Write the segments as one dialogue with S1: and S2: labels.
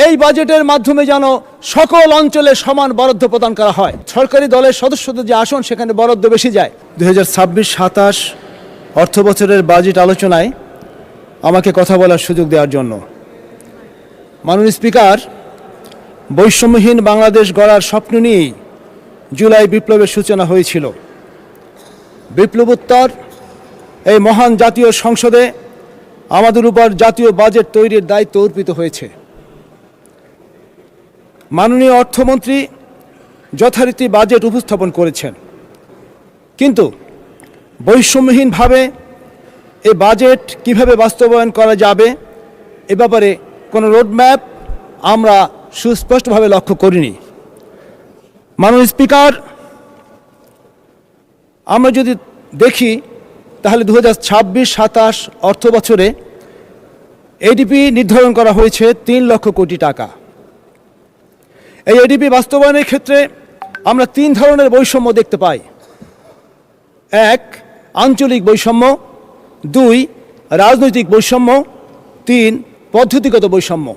S1: এই বাজেটের মাধ্যমে যেন সকল অঞ্চলে সমান বরাদ্দ প্রদান করা হয়। সরকারি দলের সদস্যদের যে আসন সেখানে বরাদ্দ বেশি যায়। 2026-27 অর্থ বছরের বাজেট আলোচনায় আমাকে কথা বলার সুযোগ দেওয়ার জন্য। মাননীয় স্পিকার, বৈষম্যহীন বাংলাদেশ গড়ার স্বপ্ন নিয়েই জুলাই বিপ্লবের সূচনা হয়েছিল। বিপ্লবোত্তর এই মহান জাতীয় সংসদে আমাদের উপর জাতীয় বাজেট তৈরির দায়িত্ব অর্পিত হয়েছে। মাননীয় অর্থমন্ত্রী যথারীতি বাজেট উপস্থাপন করেছেন, কিন্তু বৈষম্যহীনভাবে এই বাজেট কিভাবে বাস্তবায়ন করা যাবে এ ব্যাপারে কোনো রোডম্যাপ আমরা সুস্পষ্টভাবে লক্ষ্য করিনি। মাননীয় স্পিকার, আমরা যদি দেখি তাহলে 2026-27 অর্থ বছরে এডিপি নির্ধারণ করা হয়েছে 3 লক্ষ কোটি টাকা। এই এডিপি বাস্তবায়নের ক্ষেত্রে আমরা 3 ধরনের বৈষম্য দেখতে পাই। 1, আঞ্চলিক বৈষম্য; 2, রাজনৈতিক বৈষম্য; 3, পদ্ধতিগত বৈষম্য।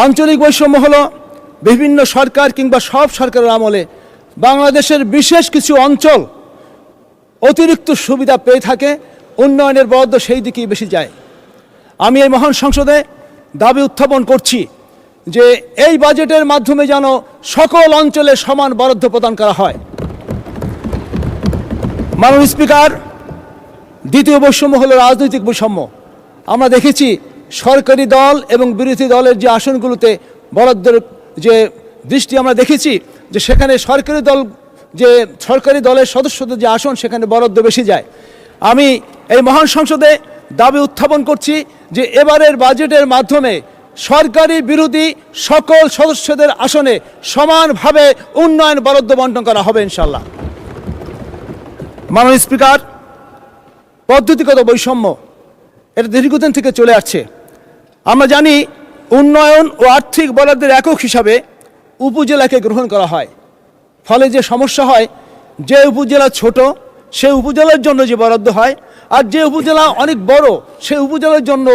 S1: আঞ্চলিক বৈষম্য হলো বিভিন্ন সরকার কিংবা সব সরকারের আমলে বাংলাদেশের বিশেষ কিছু অঞ্চল অতিরিক্ত সুবিধা পেয়ে থাকে, উন্নয়নের বরাদ্দ সেই দিকেই বেশি যায়। আমি এই মহান সংসদে দাবি উত্থাপন করছি যে এই বাজেটের মাধ্যমে যেন সকল অঞ্চলে সমান বরাদ্দ প্রদান করা হয়। মাননীয় স্পিকার, দ্বিতীয় বৈষম্য হলো রাজনৈতিক বৈষম্য। আমরা দেখেছি সরকারি দল এবং বিরোধী দলের যে আসনগুলোতে বরাদ্দের যে দৃষ্টি আমরা দেখেছি যে সেখানে সরকারি দলের সদস্যদের যে আসন সেখানে বরাদ্দ বেশি যায়। আমি এই মহান সংসদে দাবি উত্থাপন করছি যে এবারের বাজেটের মাধ্যমে সরকারি বিরোধী সকল সদস্যদের আসনে সমানভাবে উন্নয়ন বরাদ্দ বণ্টন করা হবে ইনশাল্লাহ। মাননীয় স্পিকার, পদ্ধতিগত বৈষম্য এটা দীর্ঘদিন থেকে চলে আসছে। আমরা জানি উন্নয়ন ও আর্থিক বরাদ্দের একক হিসাবে উপজেলাকে গ্রহণ করা হয়। ফলে যে সমস্যা হয়, যে উপজেলা ছোট সেই উপজেলার জন্য যে বরাদ্দ হয়, আর যে উপজেলা অনেক বড় সেই উপজেলার জন্য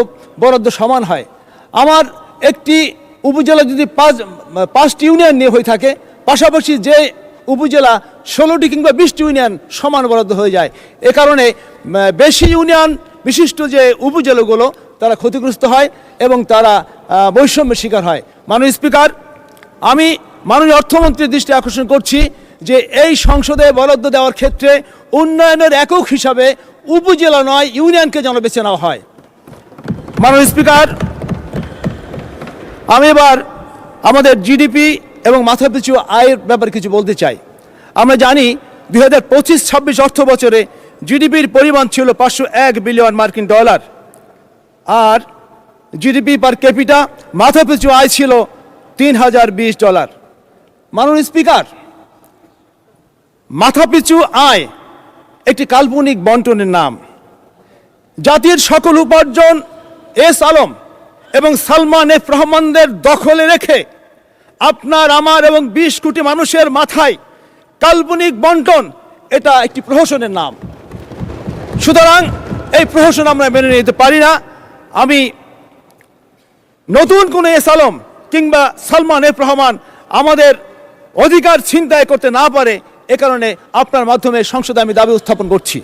S1: বরাদ্দ সমান হয়। আমার একটি উপজেলা যদি 5টি ইউনিয়ন নিয়ে হয়ে থাকে, পাশাপাশি যে উপজেলা 16টি কিংবা 20টি ইউনিয়ন সমান বরাদ্দ হয়ে যায়। এ কারণে বেশি ইউনিয়ন বিশিষ্ট যে উপজেলাগুলো তারা ক্ষতিগ্রস্ত হয় এবং তারা বৈষম্যের শিকার হয়। মাননীয় স্পিকার, আমি মাননীয় অর্থমন্ত্রীর দৃষ্টি আকর্ষণ করছি যে এই সংসদে বরাদ্দ দেওয়ার ক্ষেত্রে উন্নয়নের একক হিসাবে উপজেলা নয় ইউনিয়নকে যেন বেছে নেওয়া হয়। মাননীয় স্পিকার, আমি এবার আমাদের জিডিপি এবং মাথাপিছু আয়ের ব্যাপারে কিছু বলতে চাই। আমরা জানি 2025-26 অর্থ বছরে জিডিপির পরিমাণ ছিল $501 বিলিয়ন, আর জিডিপি পার ক্যাপিটা মাথাপিছু আয় ছিল $3020। মাননীয় স্পিকার, মাথাপিছু আয় একটি কাল্পনিক বন্টনের নাম। জাতির সকল উপার্জন এস আলম এবং সালমান এফ রহমানদের দখলে রেখে আপনার, আমার এবং 20 কোটি মানুষের মাথায় কাল্পনিক বন্টন, এটা একটি প্রহসনের নাম। সুতরাং এই প্রহসন আমরা মেনে নিতে পারি না। আমি নতুন কোনো এস আলম কিংবা সালমান এফ রহমান আমাদের অধিকার ছিনতাই করতে না পারে, এ কারণে আপনার মাধ্যমে সংসদে আমি দাবি উত্থাপন করছি।